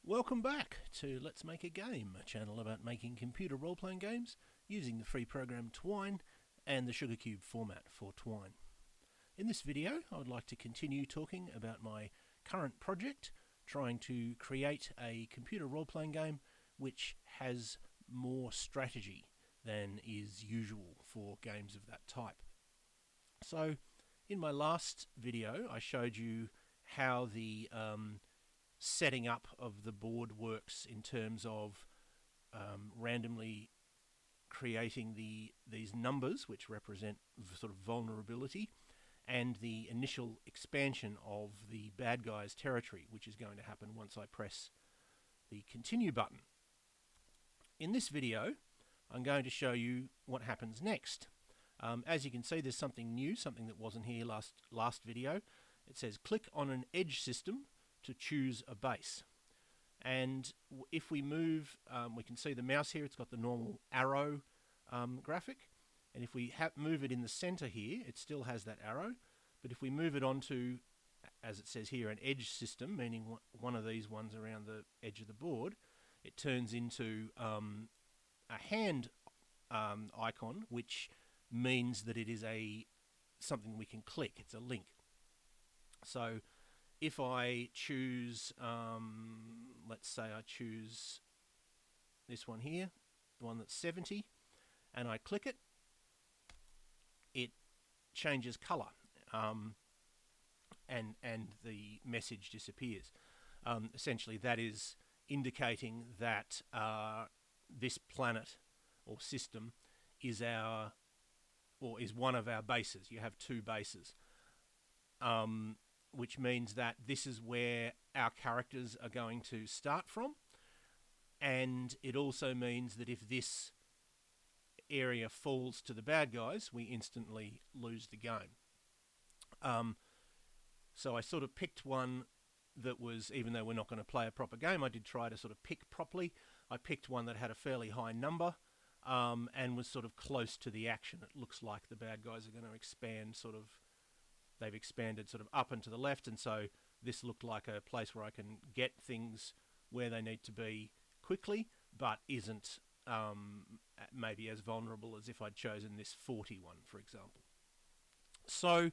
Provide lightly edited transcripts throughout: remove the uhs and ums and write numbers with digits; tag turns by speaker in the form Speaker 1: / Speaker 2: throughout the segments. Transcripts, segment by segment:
Speaker 1: Welcome back to Let's Make a Game, a channel about making computer role-playing games using the free program Twine and the Sugarcube format for Twine. In this video, I would like to continue talking about my current project, trying to create a computer role-playing game which has more strategy than is usual for games of that type. So, in my last video, I showed you how the setting up of the board works in terms of randomly creating these numbers which represent sort of vulnerability and the initial expansion of the bad guy's territory, which is going to happen once I press the continue button. In this video I'm going to show you what happens next. As you can see, there's something new, something that wasn't here last video. It says click on an edge system to choose a base, and if we move, we can see the mouse here, it's got the normal arrow graphic, and if we move it in the center here, it still has that arrow, but if we move it onto, as it says here, an edge system, meaning one of these ones around the edge of the board, it turns into a hand icon, which means that it is something we can click. It's a link. So if I choose, let's say I choose this one here, the one that's 70, and I click it, it changes color, and the message disappears. Essentially, that is indicating that this planet or system is one of our bases. You have two bases. Which means that this is where our characters are going to start from, and it also means that if this area falls to the bad guys, we instantly lose the game. So I sort of picked one that was, even though we're not going to play a proper game, I did try to sort of pick properly. I picked one that had a fairly high number and was sort of close to the action. It looks like the bad guys are going to expand sort of, they've expanded sort of up and to the left, and so this looked like a place where I can get things where they need to be quickly, but isn't maybe as vulnerable as if I'd chosen this 41, for example. So,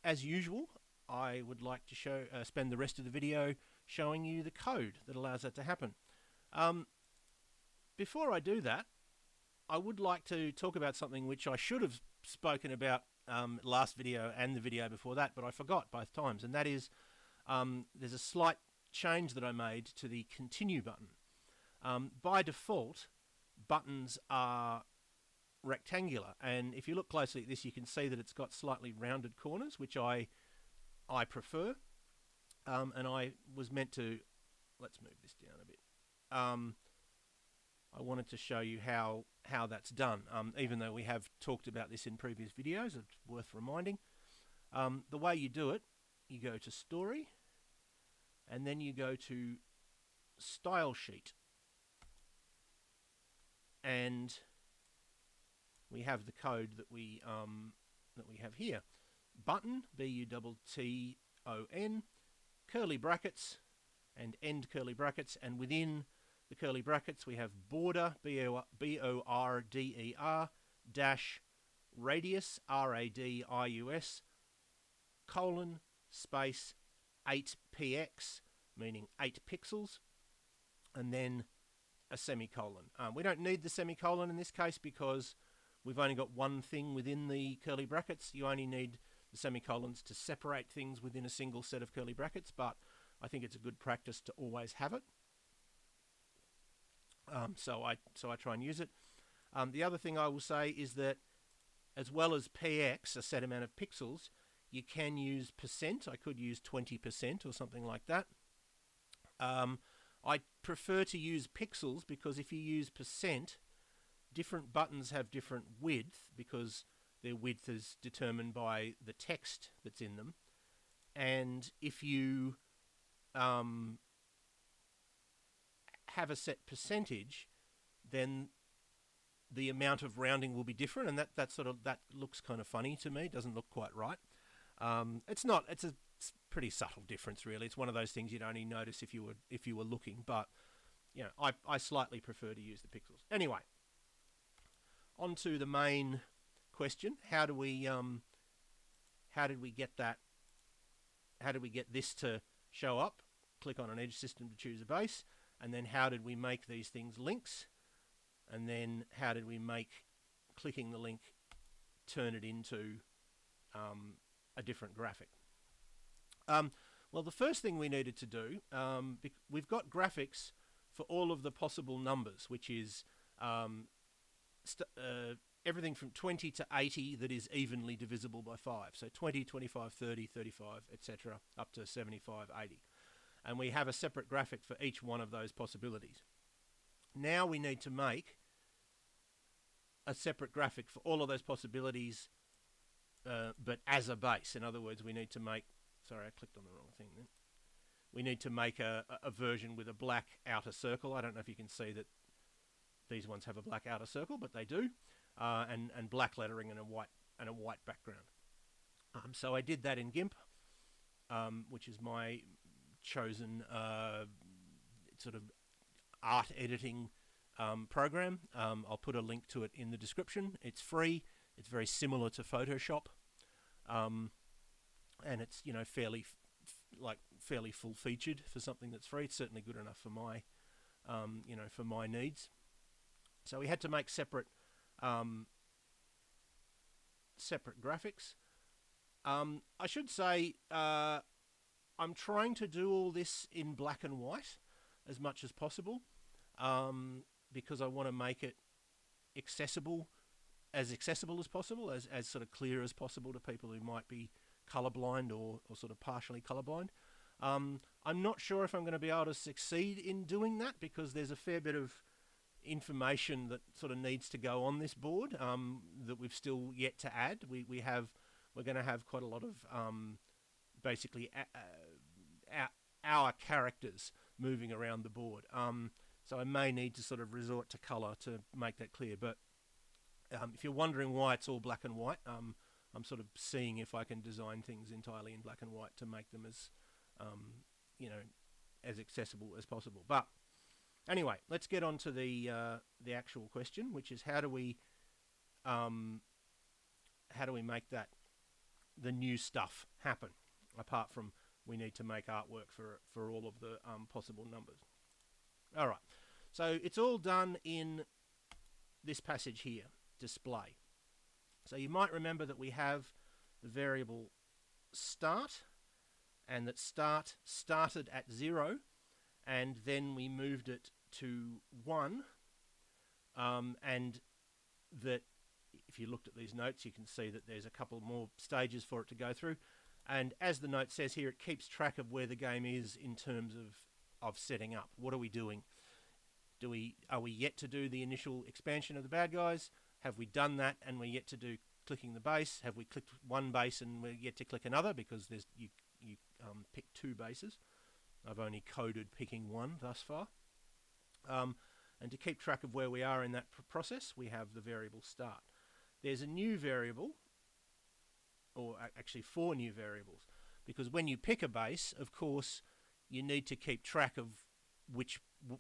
Speaker 1: as usual, I would like to spend the rest of the video showing you the code that allows that to happen. Before I do that, I would like to talk about something which I should have spoken about last video and the video before that, but I forgot both times, and that is there's a slight change that I made to the continue button. By default, buttons are rectangular, and if you look closely at this, you can see that it's got slightly rounded corners, which I prefer, and I was meant to, let's move this down a bit. I wanted to show you how that's done, even though we have talked about this in previous videos. It's worth reminding. The way you do it, you go to Story, and then you go to Style Sheet, and we have the code that we have here. Button, B-U-T-T-O-N, curly brackets, and end curly brackets, and within the curly brackets we have border, B-O-R-D-E-R, dash, radius, R-A-D-I-U-S, colon, space, 8px, meaning 8 pixels, and then a semicolon. We don't need the semicolon in this case because we've only got one thing within the curly brackets. You only need the semicolons to separate things within a single set of curly brackets, but I think it's a good practice to always have it. So I try and use it. The other thing I will say is that as well as px, a set amount of pixels, you can use percent. I could use 20% or something like that. I prefer to use pixels because if you use percent, different buttons have different width because their width is determined by the text that's in them. And if you have a set percentage, then the amount of rounding will be different, and that looks kind of funny to me. It doesn't look quite right. It's pretty subtle difference, really. It's one of those things you'd only notice if you were looking, but you know, I slightly prefer to use the pixels. Anyway, on to the main question: how did we get that? How did we get this to show up? Click on an edge system to choose a base, and then how did we make these things links? And then how did we make clicking the link turn it into a different graphic? Well, the first thing we needed to do, we've got graphics for all of the possible numbers, which is everything from 20 to 80 that is evenly divisible by 5. So 20, 25, 30, 35, etc., up to 75, 80. And we have a separate graphic for each one of those possibilities. Now we need to make a separate graphic for all of those possibilities, but as a base. In other words, we need to make... Sorry, I clicked on the wrong thing then. We need to make a version with a black outer circle. I don't know if you can see that these ones have a black outer circle, but they do, and black lettering and a white background. So I did that in GIMP, which is my chosen sort of art editing program. I'll put a link to it in the description. It's free. It's very similar to Photoshop, and it's, you know, fairly full featured for something that's free. It's certainly good enough for my for my needs. So we had to make separate graphics. I should say I'm trying to do all this in black and white as much as possible, because I want to make it accessible as possible, as sort of clear as possible to people who might be colorblind or sort of partially colorblind. I'm not sure if I'm going to be able to succeed in doing that, because there's a fair bit of information that sort of needs to go on this board that we've still yet to add. We're going to have quite a lot of basically our characters moving around the board. So I may need to sort of resort to color to make that clear. But if you're wondering why it's all black and white, I'm sort of seeing if I can design things entirely in black and white to make them as as accessible as possible. But anyway, let's get on to the actual question, which is how do we make the new stuff happen? Apart from we need to make artwork for all of the possible numbers. All right, so it's all done in this passage here, display. So you might remember that we have the variable start, and that start started at 0, and then we moved it to 1, and that if you looked at these notes, you can see that there's a couple more stages for it to go through. And as the note says here, it keeps track of where the game is in terms of setting up. What are we doing? Are we yet to do the initial expansion of the bad guys? Have we done that and we're yet to do clicking the base? Have we clicked one base and we're yet to click another, because you pick 2 bases? I've only coded picking 1 thus far. And to keep track of where we are in that process, we have the variable start. There's a new variable, or actually 4 new variables, because when you pick a base, of course, you need to keep track of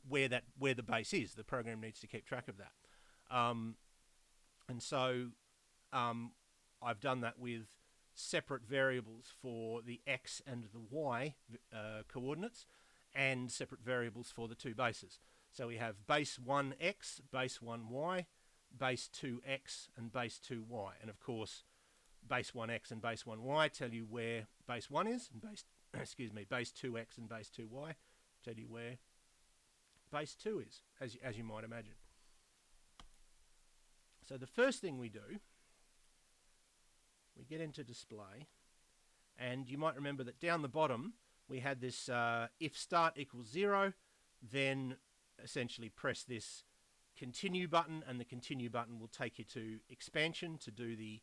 Speaker 1: where the base is. The program needs to keep track of that, and so I've done that with separate variables for the x and the y coordinates, and separate variables for the 2 bases. So we have base 1x, base 1y, base 2x, and base 2y, and of course base 1x and base 1y tell you where base 1 is, and base 2x and base 2y tell you where base 2 is, as you might imagine. So the first thing we do, we get into display, and you might remember that down the bottom we had this if start equals 0, then essentially press this continue button, and the continue button will take you to expansion to do the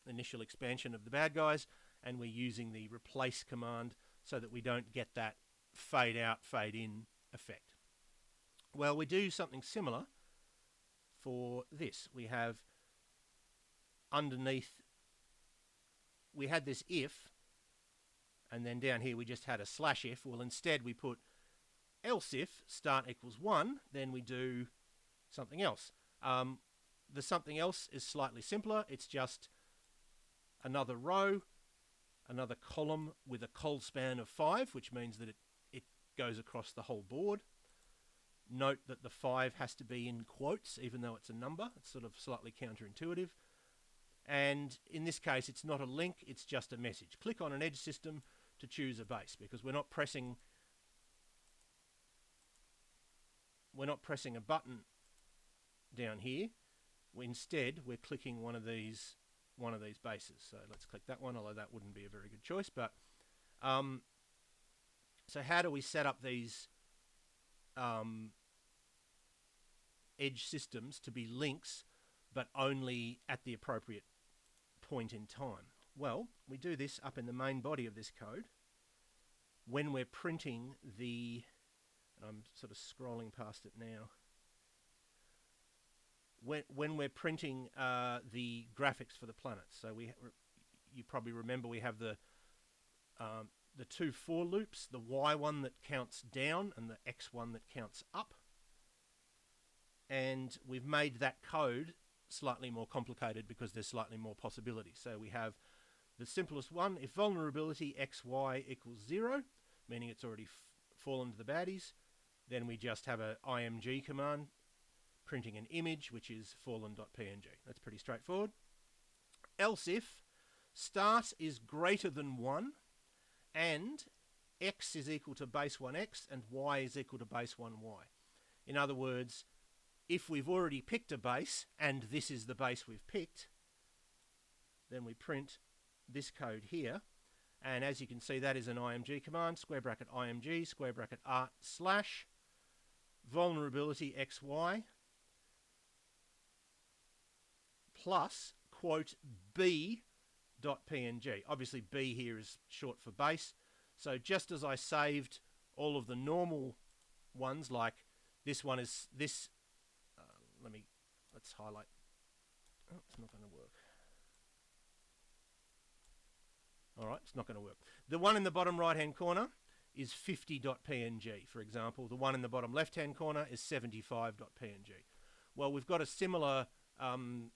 Speaker 1: initial expansion of the bad guys, and we're using the replace command so that we don't get that fade out, fade in effect. Well, we do something similar for this. We have underneath, we had this if, and then down here we just had a slash if. Well, instead we put else if start equals 1, then we do something else. The something else is slightly simpler. It's just another row, another column with a col span of 5, which means that it goes across the whole board. Note that the 5 has to be in quotes, even though it's a number. It's sort of slightly counterintuitive. And in this case, it's not a link, it's just a message. Click on an edge system to choose a base, because we're not pressing a button down here. Instead, we're clicking one of these bases. So let's click that one, although that wouldn't be a very good choice. But so how do we set up these edge systems to be links, but only at the appropriate point in time? Well, we do this up in the main body of this code when we're printing the, and I'm sort of scrolling past it now, when we're printing the graphics for the planets. So you probably remember we have the 2 for loops, the Y one that counts down and the X one that counts up. And we've made that code slightly more complicated because there's slightly more possibilities. So we have the simplest one: if vulnerability xy equals 0, meaning it's already fallen to the baddies, then we just have a img command printing an image, which is fallen.png. That's pretty straightforward. Else if start is greater than 1 and x is equal to base 1x and y is equal to base 1y. In other words, if we've already picked a base and this is the base we've picked, then we print this code here. And as you can see, that is an img command, square bracket img, square bracket art slash vulnerability xy plus quote b.png. Obviously b here is short for base. So just as I saved all of the normal ones, like this one is this, let's highlight. Oh, it's not going to work. All right, it's not going to work. The one in the bottom right-hand corner is 50.png, for example. The one in the bottom left-hand corner is 75.png. Well, we've got a similar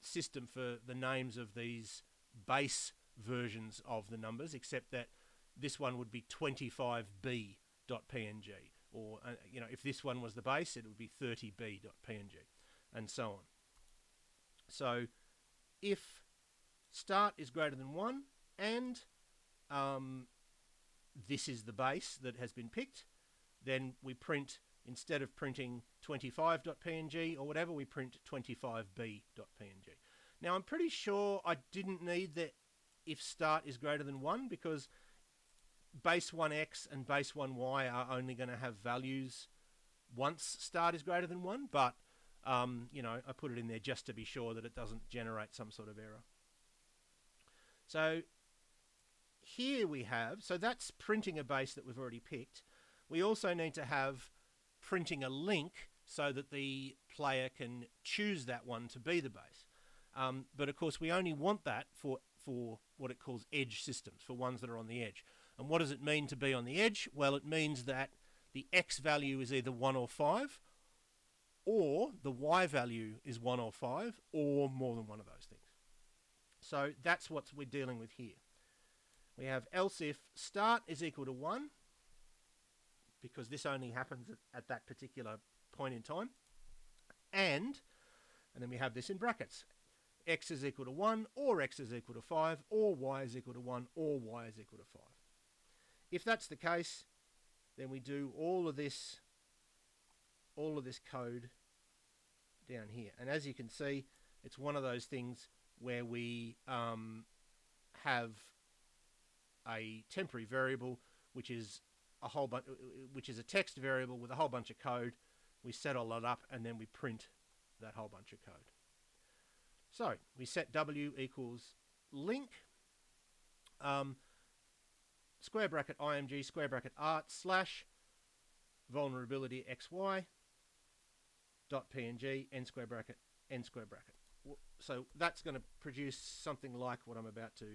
Speaker 1: system for the names of these base versions of the numbers, except that this one would be 25b.png, or if this one was the base, it would be 30b.png, and so on. So if start is greater than 1 and this is the base that has been picked, then we print, instead of printing 25.png or whatever, we print 25b.png. Now I'm pretty sure I didn't need the if start is greater than 1, because base 1x and base 1y are only going to have values once start is greater than 1, but I put it in there just to be sure that it doesn't generate some sort of error. So here we have, so that's printing a base that we've already picked. We also need to have printing a link so that the player can choose that one to be the base. But of course we only want that for what it calls edge systems, for ones that are on the edge. And what does it mean to be on the edge? Well, it means that the x value is either 1 or 5, or the y value is 1 or 5, or more than one of those things. So that's what we're dealing with here. We have else if start is equal to 1, because this only happens at that particular point in time, and then we have this in brackets. X is equal to 1, or X is equal to 5, or Y is equal to 1, or Y is equal to 5. If that's the case, then we do all of this code down here. And as you can see, it's one of those things where we have a temporary variable, which is a text variable with a whole bunch of code. We set all that up, and then we print that whole bunch of code. So we set w equals link, square bracket img, square bracket art slash vulnerability xy dot png, n square bracket, n square bracket. So that's going to produce something like what I'm about to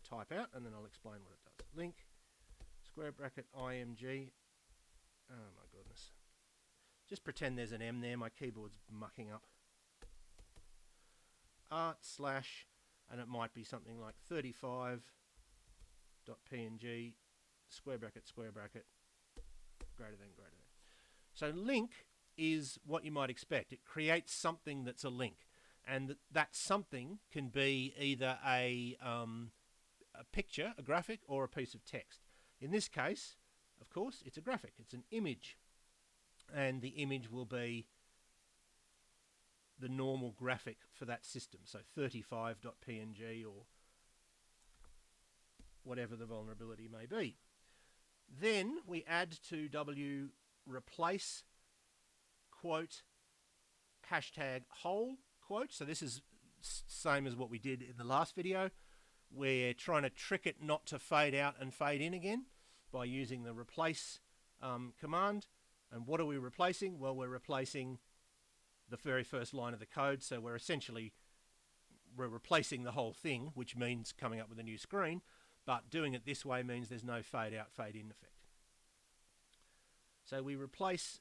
Speaker 1: type out, and then I'll explain what it does. Link square bracket IMG. Oh my goodness. Just pretend there's an M there, my keyboard's mucking up. Art slash, and it might be something like 35.png, square bracket, greater than. So link is what you might expect. It creates something that's a link. And that something can be either a picture, a graphic, or a piece of text. In this case, of course, it's a graphic. It's an image. And the image will be the normal graphic for that system. So 35.png or whatever the vulnerability may be. Then we add to W replace quote hashtag whole quote. So this is same as what we did in the last video. We're trying to trick it not to fade out and fade in again by using the replace command. And what are we replacing? Well, we're replacing the very first line of the code. So we're replacing the whole thing, which means coming up with a new screen. But doing it this way means there's no fade out, fade in effect. So we replace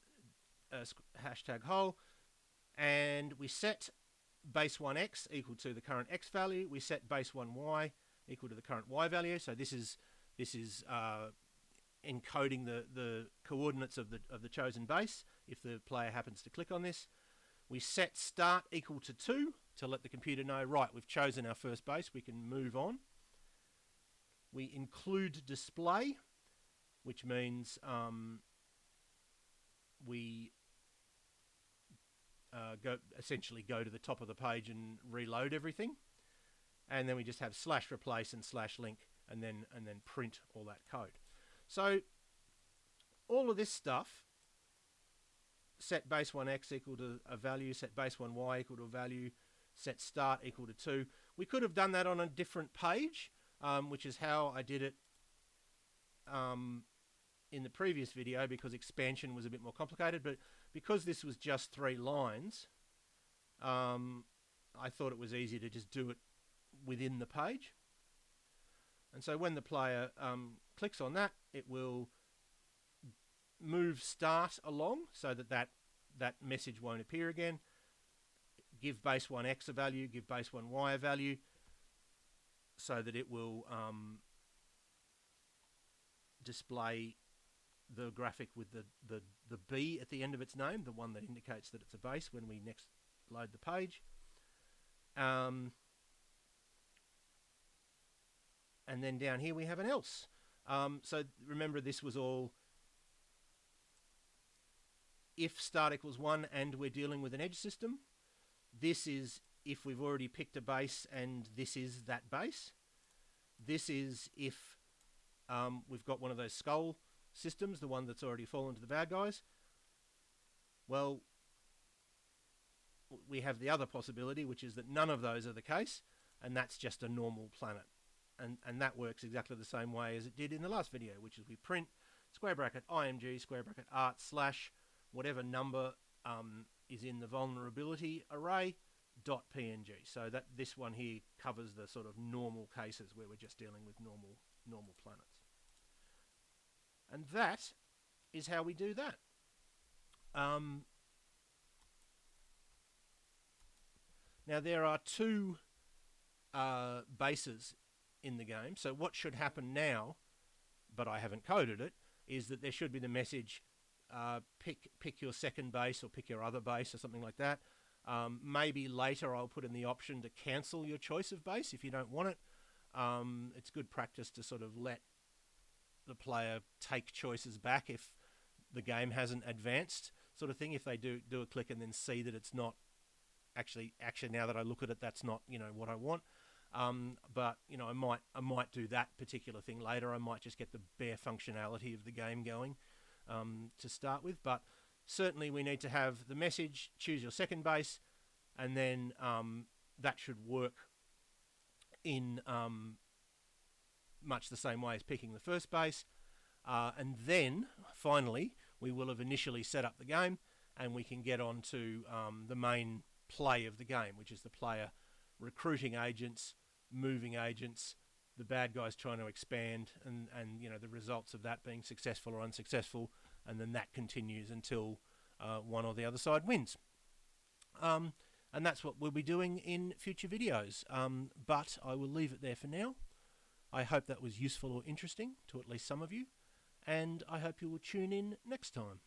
Speaker 1: hashtag whole, and we set base1x equal to the current x value. We set base1y equal to the current y value. So this is encoding the coordinates of the chosen base if the player happens to click on this. We set start equal to 2 to let the computer know, right, we've chosen our first base, we can move on. We include display, which means we essentially go to the top of the page and reload everything. And then we just have slash replace and slash link and then print all that code. So all of this stuff, set base1x equal to a value, set base1y equal to a value, set start equal to 2. We could have done that on a different page, which is how I did it in the previous video, because expansion was a bit more complicated. But because this was just 3 lines, I thought it was easy to just do it within the page. And so when the player clicks on that, it will move start along so that message won't appear again. Give base1x a value, give base1y a value, so that it will display the graphic with the B at the end of its name, the one that indicates that it's a base when we next load the page. And then down here we have an else. So remember, this was all if start equals 1 and we're dealing with an edge system. This is if we've already picked a base and this is that base. This is if we've got one of those skull systems, the one that's already fallen to the bad guys. Well, we have the other possibility, which is that none of those are the case, and that's just a normal planet. And that works exactly the same way as it did in the last video, which is we print square bracket img square bracket art slash whatever number is in the vulnerability array dot png. So that this one here covers the sort of normal cases where we're just dealing with normal planets. And that is how we do that. Now there are 2 bases in the game. So what should happen now, but I haven't coded it, is that there should be the message, pick your second base or pick your other base or something like that. Maybe later I'll put in the option to cancel your choice of base if you don't want it. It's good practice to sort of let the player take choices back if the game hasn't advanced, sort of thing. If they do a click and then see that it's not actually now that I look at it, that's not what I want. But I might do that particular thing later. I might just get the bare functionality of the game going to start with. But certainly we need to have the message, choose your second base, and then that should work in much the same way as picking the first base. And then finally we will have initially set up the game, and we can get on to the main play of the game, which is the player recruiting agents, moving agents, the bad guys trying to expand, and you know, the results of that being successful or unsuccessful, and then that continues until one or the other side wins. And that's what we'll be doing in future videos. But I will leave it there for now. I hope that was useful or interesting to at least some of you, and I hope you will tune in next time.